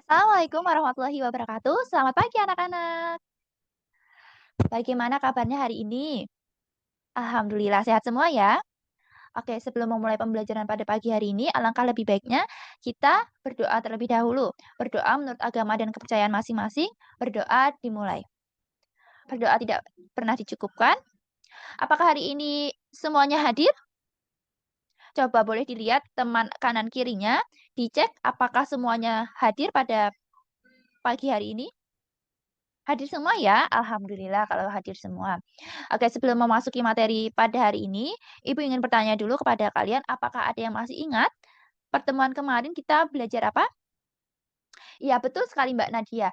Assalamualaikum warahmatullahi wabarakatuh. Selamat pagi anak-anak. Bagaimana kabarnya hari ini? Alhamdulillah sehat semua ya. Oke, sebelum memulai pembelajaran pada pagi hari ini, alangkah lebih baiknya kita berdoa terlebih dahulu. Berdoa menurut agama dan kepercayaan masing-masing. Berdoa dimulai. Berdoa tidak pernah dicukupkan. Apakah hari ini semuanya hadir? Coba boleh dilihat teman kanan kirinya, dicek apakah semuanya hadir pada pagi hari ini. Hadir semua ya? Alhamdulillah kalau hadir semua. Oke, sebelum memasuki materi pada hari ini, Ibu ingin bertanya dulu kepada kalian, apakah ada yang masih ingat pertemuan kemarin kita belajar apa? Iya, betul sekali Mbak Nadia.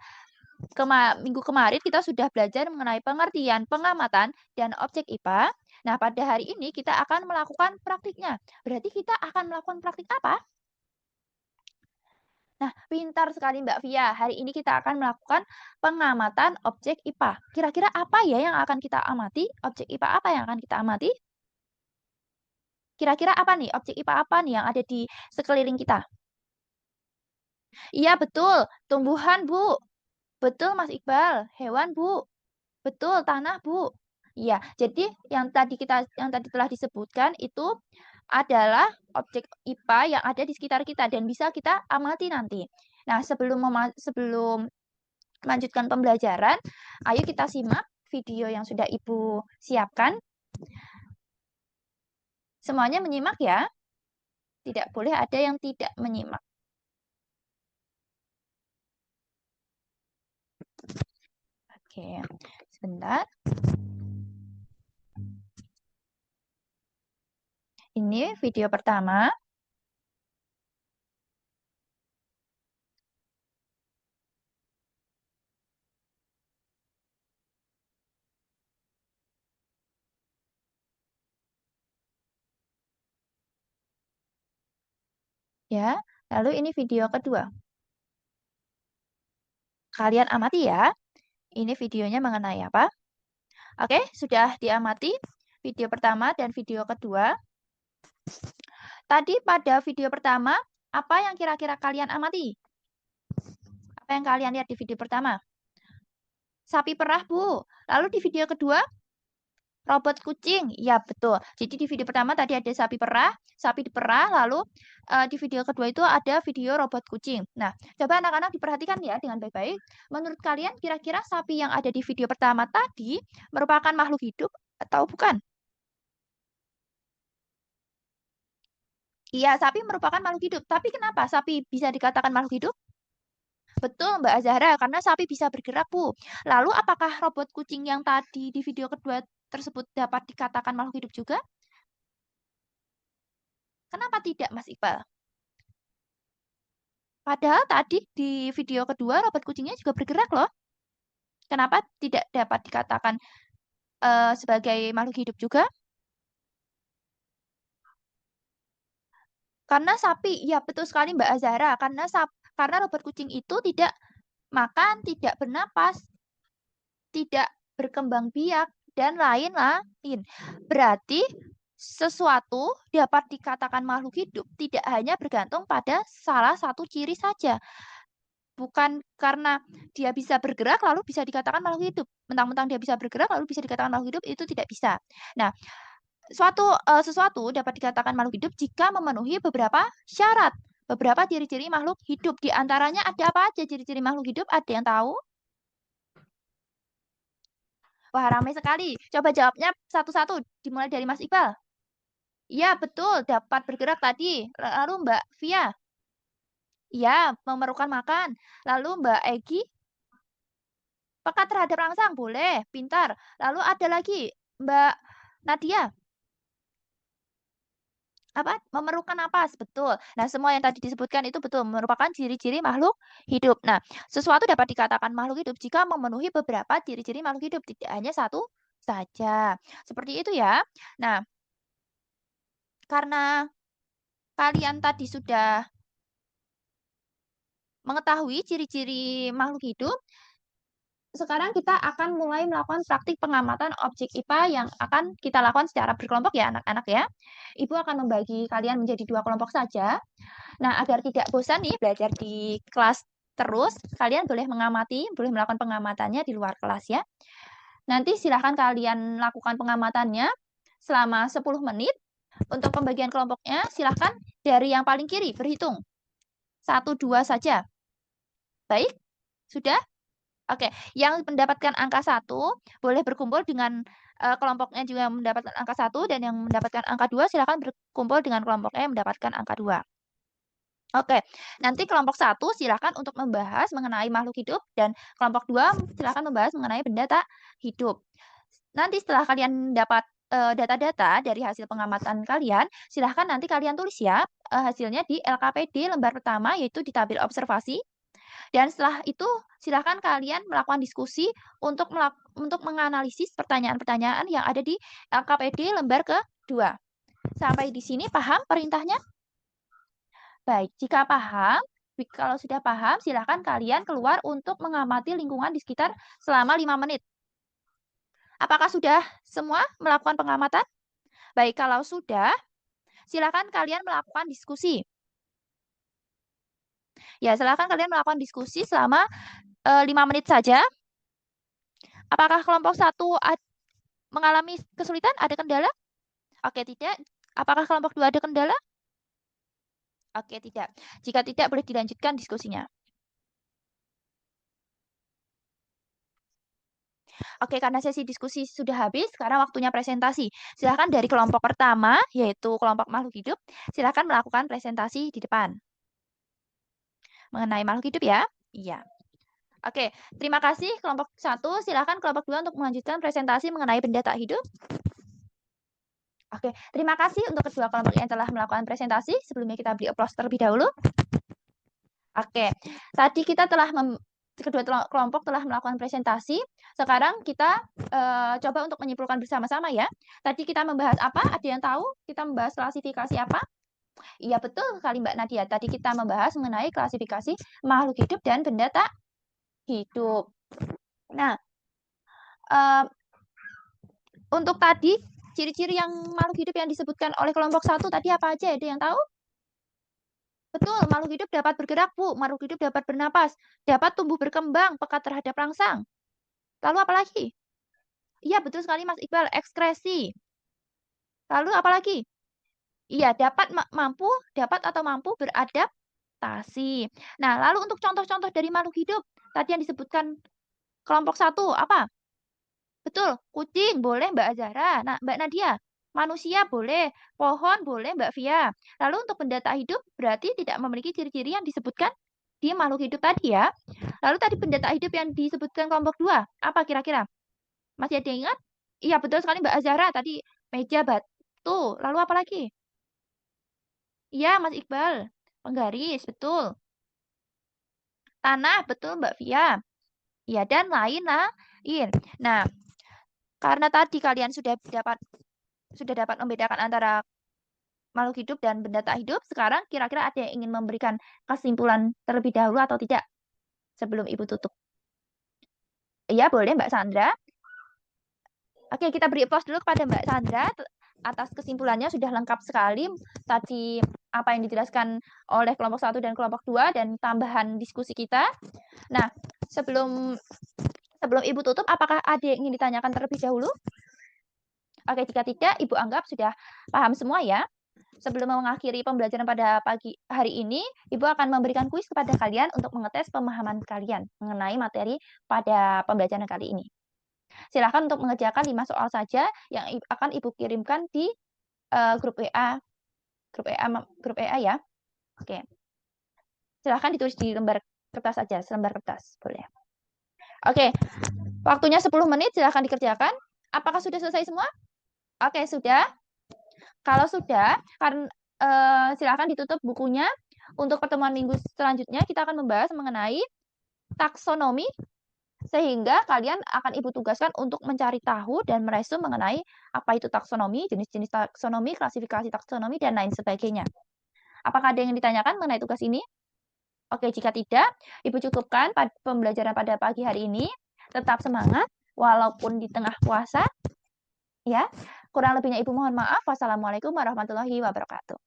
Minggu kemarin kita sudah belajar mengenai pengertian, pengamatan, dan objek IPA. Nah, pada hari ini kita akan melakukan praktiknya. Berarti kita akan melakukan praktik apa? Nah, pintar sekali Mbak Via. Hari ini kita akan melakukan pengamatan objek IPA. Kira-kira apa ya yang akan kita amati? Objek IPA apa yang akan kita amati? Kira-kira apa nih? Objek IPA apa nih yang ada di sekeliling kita? Iya, betul. Tumbuhan, Bu. Betul, Mas Iqbal. Hewan, Bu. Betul, tanah, Bu. Iya, jadi yang tadi telah disebutkan itu adalah objek IPA yang ada di sekitar kita dan bisa kita amati nanti. Nah, sebelum melanjutkan pembelajaran, ayo kita simak video yang sudah Ibu siapkan. Semuanya menyimak ya. Tidak boleh ada yang tidak menyimak. Oke, sebentar. Ini video pertama. Ya, lalu ini video kedua. Kalian amati ya. Ini videonya mengenai apa? Oke, sudah diamati video pertama dan video kedua. Tadi pada video pertama, apa yang kira-kira kalian amati? Apa yang kalian lihat di video pertama? Sapi perah, Bu. Lalu di video kedua, robot kucing. Ya, betul. Jadi di video pertama tadi ada sapi diperah, lalu di video kedua itu ada video robot kucing. Nah, coba anak-anak diperhatikan ya dengan baik-baik. Menurut kalian kira-kira sapi yang ada di video pertama tadi merupakan makhluk hidup atau bukan? Iya, sapi merupakan makhluk hidup. Tapi kenapa sapi bisa dikatakan makhluk hidup? Betul, Mbak Azahra, karena sapi bisa bergerak, Bu. Lalu apakah robot kucing yang tadi di video kedua tersebut dapat dikatakan makhluk hidup juga? Kenapa tidak, Mas Iqbal? Padahal tadi di video kedua robot kucingnya juga bergerak loh. Kenapa tidak dapat dikatakan sebagai makhluk hidup juga? Karena sapi, ya betul sekali Mbak Azahra, karena robot kucing itu tidak makan, tidak bernapas, tidak berkembang biak, dan lain-lain. Berarti sesuatu dapat dikatakan makhluk hidup tidak hanya bergantung pada salah satu ciri saja. Bukan karena dia bisa bergerak lalu bisa dikatakan makhluk hidup. Mentang-mentang dia bisa bergerak lalu bisa dikatakan makhluk hidup, itu tidak bisa. Nah, sesuatu dapat dikatakan makhluk hidup jika memenuhi beberapa syarat, beberapa ciri-ciri makhluk hidup. Di antaranya ada apa aja ciri-ciri makhluk hidup? Ada yang tahu? Wah, ramai sekali. Coba jawabnya satu-satu, dimulai dari Mas Iqbal. Iya, betul, dapat bergerak tadi. Lalu Mbak Via? Iya, memerlukan makan. Lalu Mbak Egi? Peka terhadap rangsang, boleh, pintar. Lalu ada lagi, Mbak Nadia? Apa? Memerlukan napas, betul. Nah, semua yang tadi disebutkan itu betul, merupakan ciri-ciri makhluk hidup. Nah, sesuatu dapat dikatakan makhluk hidup jika memenuhi beberapa ciri-ciri makhluk hidup, tidak hanya satu saja. Seperti itu ya. Nah, karena kalian tadi sudah mengetahui ciri-ciri makhluk hidup, sekarang kita akan mulai melakukan praktik pengamatan objek IPA yang akan kita lakukan secara berkelompok ya anak-anak ya. Ibu akan membagi kalian menjadi 2 kelompok saja. Nah, agar tidak bosan nih belajar di kelas Terus kalian boleh boleh melakukan pengamatannya di luar kelas ya. Nanti silahkan kalian lakukan pengamatannya selama 10 menit. Untuk pembagian kelompoknya silahkan dari yang paling kiri berhitung. 1, 2 saja. Baik, sudah? Oke, yang mendapatkan angka 1 boleh berkumpul dengan kelompoknya juga yang mendapatkan angka 1 dan yang mendapatkan angka 2 silahkan berkumpul dengan kelompoknya yang mendapatkan angka 2. Oke, nanti kelompok 1 silakan untuk membahas mengenai makhluk hidup dan kelompok 2 silakan membahas mengenai benda tak hidup. Nanti setelah kalian dapat data-data dari hasil pengamatan kalian, silahkan nanti kalian tulis ya hasilnya di LKPD lembar pertama yaitu di tabel observasi. Dan setelah itu silahkan kalian melakukan diskusi untuk menganalisis pertanyaan-pertanyaan yang ada di LKPD lembar kedua. Sampai di sini paham perintahnya? Baik, jika paham, kalau sudah paham, silahkan kalian keluar untuk mengamati lingkungan di sekitar selama 5 menit. Apakah sudah semua melakukan pengamatan? Baik, kalau sudah, silahkan kalian melakukan diskusi. Ya, silahkan kalian melakukan diskusi selama 5 menit saja. Apakah kelompok 1 mengalami kesulitan? Ada kendala? Oke, tidak. Apakah kelompok 2 ada kendala? Oke, tidak. Jika tidak, boleh dilanjutkan diskusinya. Oke, karena sesi diskusi sudah habis, sekarang waktunya presentasi. Silahkan dari kelompok pertama, yaitu kelompok makhluk hidup, silahkan melakukan presentasi di depan. Mengenai makhluk hidup ya? Iya. Oke, terima kasih kelompok 1. Silahkan kelompok 2 untuk melanjutkan presentasi mengenai benda tak hidup. Oke, terima kasih untuk kedua kelompok yang telah melakukan presentasi. Sebelumnya kita beri aplaus terlebih dahulu. Oke, tadi kita telah kedua kelompok telah melakukan presentasi. Sekarang kita coba untuk menyimpulkan bersama-sama ya. Tadi kita membahas apa? Ada yang tahu? Kita membahas klasifikasi apa? Iya betul sekali Mbak Nadia. Tadi kita membahas mengenai klasifikasi makhluk hidup dan benda tak hidup. Nah, untuk tadi ciri-ciri yang makhluk hidup yang disebutkan oleh kelompok 1 tadi apa aja? Ada yang tahu? Betul, makhluk hidup dapat bergerak, Bu. Makhluk hidup dapat bernapas, dapat tumbuh berkembang, peka terhadap rangsang. Lalu apa lagi? Iya, betul sekali Mas Iqbal, ekskresi. Lalu apa lagi? Iya, dapat atau mampu beradaptasi. Nah, lalu untuk contoh-contoh dari makhluk hidup, tadi yang disebutkan kelompok 1, apa? Betul, kucing boleh Mbak Azahra. Nah, Mbak Nadia, manusia boleh, pohon boleh Mbak Via. Lalu untuk benda tak hidup berarti tidak memiliki ciri-ciri yang disebutkan di makhluk hidup tadi ya. Lalu tadi benda tak hidup yang disebutkan kelompok 2, apa kira-kira? Masih ada yang ingat? Iya, betul sekali Mbak Azahra. Tadi meja, batu. Lalu apa lagi? Iya, Mas Iqbal. Penggaris, betul. Tanah, betul Mbak Via. Iya, dan lain-lain. Nah, karena tadi kalian sudah dapat membedakan antara makhluk hidup dan benda tak hidup, sekarang kira-kira ada yang ingin memberikan kesimpulan terlebih dahulu atau tidak sebelum Ibu tutup? Iya, boleh Mbak Sandra. Oke, kita beri aplaus dulu kepada Mbak Sandra atas kesimpulannya sudah lengkap sekali. Tadi apa yang dijelaskan oleh kelompok 1 dan kelompok 2 dan tambahan diskusi kita. Nah, sebelum Ibu tutup, apakah ada yang ingin ditanyakan terlebih dahulu? Oke, jika tidak, Ibu anggap sudah paham semua ya. Sebelum mengakhiri pembelajaran pada pagi hari ini, Ibu akan memberikan kuis kepada kalian untuk mengetes pemahaman kalian mengenai materi pada pembelajaran kali ini. Silakan untuk mengerjakan 5 soal saja yang akan Ibu kirimkan di grup WA. Grup WA ya. Oke. Silahkan ditulis di lembar kertas saja, selembar kertas, boleh. Oke. Waktunya 10 menit, silahkan dikerjakan. Apakah sudah selesai semua? Oke, sudah. Kalau sudah, silakan ditutup bukunya. Untuk pertemuan minggu selanjutnya, kita akan membahas mengenai taksonomi, sehingga kalian akan Ibu tugaskan untuk mencari tahu dan meresum mengenai apa itu taksonomi, jenis-jenis taksonomi, klasifikasi taksonomi, dan lain sebagainya. Apakah ada yang ditanyakan mengenai tugas ini? Oke, jika tidak, Ibu cukupkan pembelajaran pada pagi hari ini. Tetap semangat, walaupun di tengah puasa. Ya, kurang lebihnya Ibu mohon maaf. Wassalamualaikum warahmatullahi wabarakatuh.